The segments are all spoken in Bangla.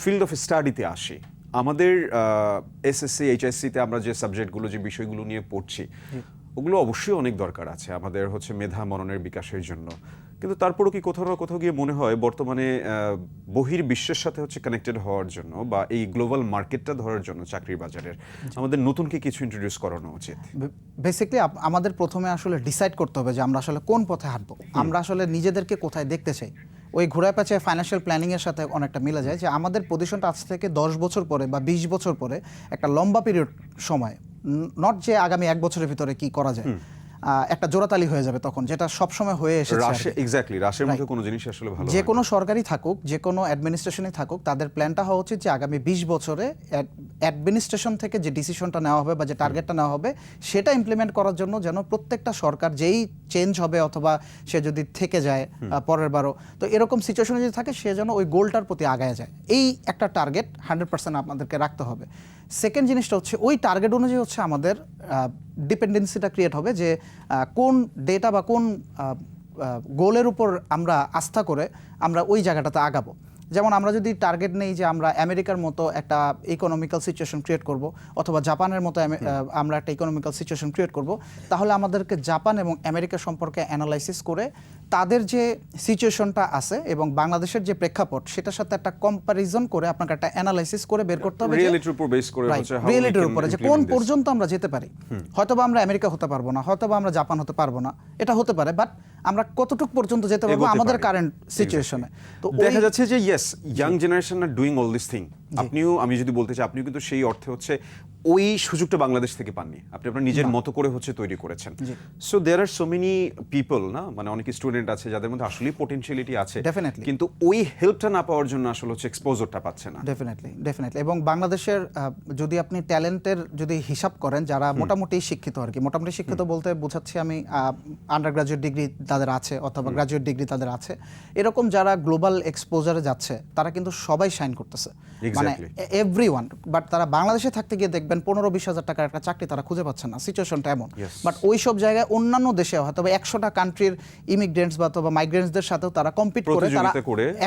ফিল্ড অফ স্টাডিতে আসি, আমাদের এসএসসি এইচএসসিতে আমরা যে সাবজেক্টগুলো যে বিষয়গুলো নিয়ে পড়ছি ওগুলো অবশ্যই অনেক দরকার আছে আমাদের হচ্ছে মেধা মননের বিকাশের জন্য, কিন্তু তারপরও কি কোথাও না কোথাও গিয়ে মনে হয় বর্তমানে বহির বিশ্বের সাথে হচ্ছে কানেক্টেড হওয়ার জন্য বা এই গ্লোবাল মার্কেটটা ধরার জন্য চাকরির বাজারের আমাদের নতুন কি কিছু ইন্ট্রোডিউস করানো উচিত? বেসিক্যালি আমাদের প্রথমে আসলে ডিসাইড করতে হবে যে আমরা আসলে কোন পথে হাঁটবো, আমরা আসলে নিজেদেরকে কোথায় দেখতে চাই। ওই ঘোরা প্যাচে ফাইন্যান্সিয়াল প্ল্যানিংয়ের সাথে অনেকটা মিলে যায় যে আমাদের পজিশনটা আজ থেকে 10 বছর পরে বা 20 বছর পরে একটা লম্বা পিরিয়ড সময়, নট যে আগামী 1 বছরের ভিতরে কি করা যায়, একটা জোড়াতালি হয়ে যাবে তখন, যেটা সবসময় হয়ে এসেছে। এক্স্যাক্টলি রাশের মধ্যে কোনো জিনিস আসলে ভালো, যে কোনো সরকারি থাকুক, যে কোনো অ্যাডমিনিস্ট্রেশনই থাকুক, তাদের প্ল্যানটা হওয়া উচিত যে আগামী 20 বছরে অ্যাডমিনিস্ট্রেশন থেকে যে ডিসিশনটা নেওয়া হবে বা যে টার্গেটটা নেওয়া হবে সেটা ইমপ্লিমেন্ট করার জন্য যেন প্রত্যেকটা সরকার যেই চেঞ্জ হবে অথবা সে যদি থেকে যায় পরের বারও, তো এরকম সিচুয়েশনে যদি থাকে সে যেন ওই গোলটার প্রতি আগায় যায়। এই একটা টার্গেট 100% আপনাদেরকে রাখতে হবে। সেকেন্ড জিনিসটা হচ্ছে ওই টার্গেট অনুযায়ী হচ্ছে আমাদের ডিপেন্ডেন্সিটা ক্রিয়েট হবে যে কোন ডেটা বা কোন গোলের উপর আমরা আস্থা করে আমরা ওই জায়গাটাতে আগাবো। যেমন আমরা যদি টার্গেট নেই যে আমরা আমেরিকার মতো একটা ইকোনমিক্যাল সিচুয়েশন ক্রিয়েট করব অথবা জাপানের মতো আমরা একটা ইকোনমিক্যাল সিচুয়েশন ক্রিয়েট করব, তাহলে আমাদেরকে জাপান এবং আমেরিকা সম্পর্কে অ্যানালাইসিস করে তাদের যে সিচুয়েশনটা আছে এবং বাংলাদেশের যে প্রেক্ষাপট সেটার সাথে একটা কম্প্যারিজন করে আপনাকে একটা অ্যানালাইসিস করে বের করতে হবে রিয়েলিটির উপর বেস করে, রিয়েলিটির উপরে যে কোন পর্যন্ত আমরা যেতে পারি। হয়তোবা আমরা আমেরিকা হতে পারবো না, হয়তোবা আমরা জাপান হতে পারবো না, এটা হতে পারে, বাট আমরা কতটুকু পর্যন্ত যেতে পারবো আমাদের কারেন্ট সিচুয়েশনে। তো দেখা যাচ্ছে যে yes, young generation are doing all this thing. আপনিও, আমি যদি বলতে চাই, আপনিও কিন্তু সেই অর্থে হচ্ছে ওই সুযোগটা বাংলাদেশ থেকে পাননি, আপনি আপনার নিজের মতো করে হচ্ছে তৈরি করেছেন। So there are so many people, না মানে অনেক স্টুডেন্ট আছে যাদের মধ্যে আসলেই পটেনশিয়ালিটি আছে, কিন্তু ওই হেল্পটা না পাওয়ার জন্য আসলে হচ্ছে এক্সপোজারটা পাচ্ছে না। ডেফিনেটলি এবং বাংলাদেশের যদি আপনি ট্যালেন্টের যদি হিসাব করেন যারা মোটামুটি শিক্ষিত আর কি, মোটামুটি শিক্ষিত বলতে বোঝাচ্ছি আমি আন্ডার গ্রাজুয়েট ডিগ্রি তাদের আছে অথবা গ্রাজুয়েট ডিগ্রি তাদের আছে, এরকম যারা গ্লোবাল এক্সপোজারে যাচ্ছে তারা কিন্তু সবাই শাইন করতেছে, মানে এভরিওয়ান। বাট তারা বাংলাদেশে থাকতে গিয়ে দেখবেন 15-20 হাজার টাকার একটা চাকরি তারা খুঁজে পাচ্ছেন না, সিচুয়েশনটা এমন। বাট ওই সব জায়গায় অন্যান্য দেশে হয়তো 100টা কান্ট্রির ইমিগ্রেন্টস বা অথবা মাইগ্রেন্টসদের সাথেও তারা কম্পিট করে তারা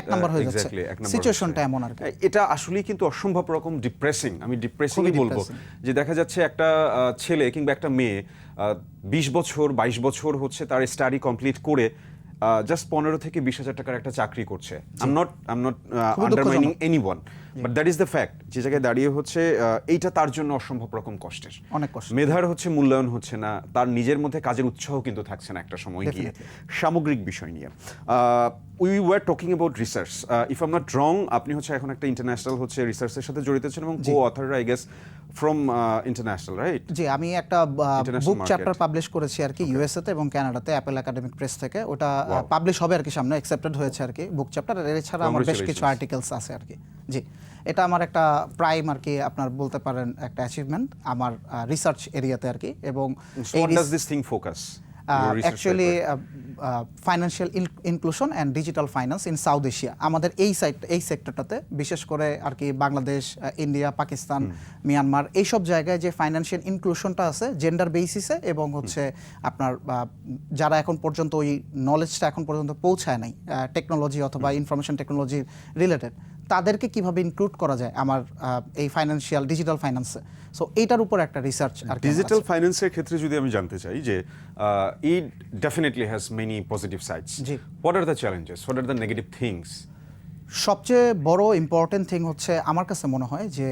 এক নাম্বার হয়ে যাচ্ছে, সিচুয়েশনটা এমন আর কি। এটা আসলেই কিন্তু অসম্ভব রকম ডিপ্রেসিং, আমি ডিপ্রেসিংই বলবো, যে দেখা যাচ্ছে একটা ছেলে কিংবা একটা মেয়ে 20 বছর 22 বছর হচ্ছে তার স্টাডি কমপ্লিট করে জাস্ট 15 থেকে 20 হাজার টাকার একটা চাকরি করছে। I am not undermining anyone, but that is the fact. যে জায়গায় দাঁড়িয়ে হচ্ছে এইটা তার জন্য অসম্ভব রকম কষ্টের, অনেক কষ্ট। মেধার হচ্ছে মূল্যায়ন হচ্ছে না, তার নিজের মধ্যে কাজের উৎসাহ কিন্তু থাকছে না একটা সময় গিয়ে। সামগ্রিক বিষয় নিয়ে we were talking about research, if I am not wrong, আপনি হচ্ছে এখন একটা ইন্টারন্যাশনাল হচ্ছে রিসার্চের সাথে জড়িত আছেন এবং কো অথররা I guess from international, right? জি, আমি একটা বুক চ্যাপ্টার পাবলিশ করেছি আর কি ইউএসএ তে এবং কানাডাতে অ্যাপেল একাডেমিক প্রেস থেকে, ওটা পাবলিশ হবে আর কি সামনে, অ্যাকসেপ্টেড হয়েছে আর কি বুক চ্যাপ্টার। এর ছাড়া আমার বেশ কিছু আর্টিকেলস আছে আর কি। জি, এটা আমার একটা প্রাইম আর কি আপনার বলতে পারেন একটা অ্যাচিভমেন্ট আমার রিসার্চ এরিয়াতে আর কি। এবং what does this thing focus? Actually financial inclusion and digital finance in south Asia, আমাদের এই সেক্টরটাতে বিশেষ করে আর কি বাংলাদেশ, ইন্ডিয়া, পাকিস্তান, মিয়ানমার, এইসব জায়গায় যে ফাইন্যান্সিয়াল ইনক্লুশনটা আছে জেন্ডার বেসিসে এবং হচ্ছে আপনার যারা এখন পর্যন্ত ওই নলেজটা এখন পর্যন্ত পৌঁছায় নাই টেকনোলজি অথবা ইনফরমেশন টেকনোলজি রিলেটেড, তাদেরকে কিভাবে ইনক্লুড করা যায় আমার এই ফাইন্যান্সিয়াল ডিজিটাল ফাইন্যান্সে। সো এইটার উপর একটা রিসার্চ আর কি। ডিজিটাল ফাইন্যান্সের ক্ষেত্রে যদি আমি জানতে চাই যে ইট definitely has many positive sides, what are the challenges, what are the negative things? সবচেয়ে বড় ইম্পর্টেন্ট থিং হচ্ছে আমার কাছে মনে হয় যে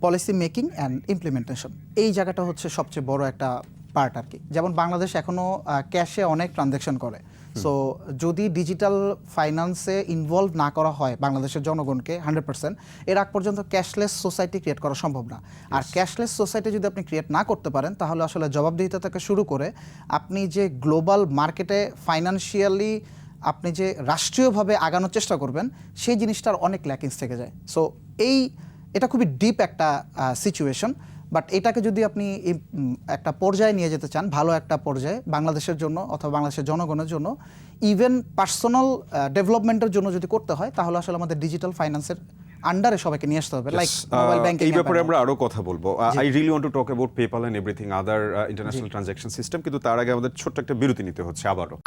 পলিসি মেকিং অ্যান্ড ইমপ্লিমেন্টেশন, এই জায়গাটা হচ্ছে সবচেয়ে বড় একটা পার্ট আর কি। যেমন বাংলাদেশ এখনও ক্যাশে অনেক ট্রানজ্যাকশন করে, সো যদি ডিজিটাল ফাইন্যান্সে ইনভলভ না করা হয় বাংলাদেশের জনগণকে 100%, এর আগ পর্যন্ত ক্যাশলেস সোসাইটি ক্রিয়েট করা সম্ভব না। আর ক্যাশলেস সোসাইটি যদি আপনি ক্রিয়েট না করতে পারেন তাহলে আসলে জবাবদিহিতা থেকে শুরু করে আপনি যে গ্লোবাল মার্কেটে ফাইন্যান্সিয়ালি আপনি যে রাষ্ট্রীয়ভাবে আগানোর চেষ্টা করবেন সেই জিনিসটার অনেক ল্যাকিংস থেকে যায়। সো এটা খুবই ডিপ একটা সিচুয়েশন, বাট এটাকে যদি আপনি একটা পর্যায়ে নিয়ে যেতে চান, ভালো একটা পর্যায়ে বাংলাদেশের জন্য অথবা বাংলাদেশের জনগণের জন্য, ইভেন পার্সোনাল ডেভেলপমেন্টের জন্য যদি করতে হয়, তাহলে আসলে আমাদের ডিজিটাল ফাইন্যান্সের আন্ডারে সবাইকে নিয়ে আসতে হবে। লাইক মোবাইল ব্যাংকিং, এই ব্যাপারে আমরা আরো কথা বলবো। I really want to talk about PayPal and everything other international transaction system, কিন্তু তার আগে আমাদের ছোট্ট একটা বিরতি নিতে হচ্ছে আবারও।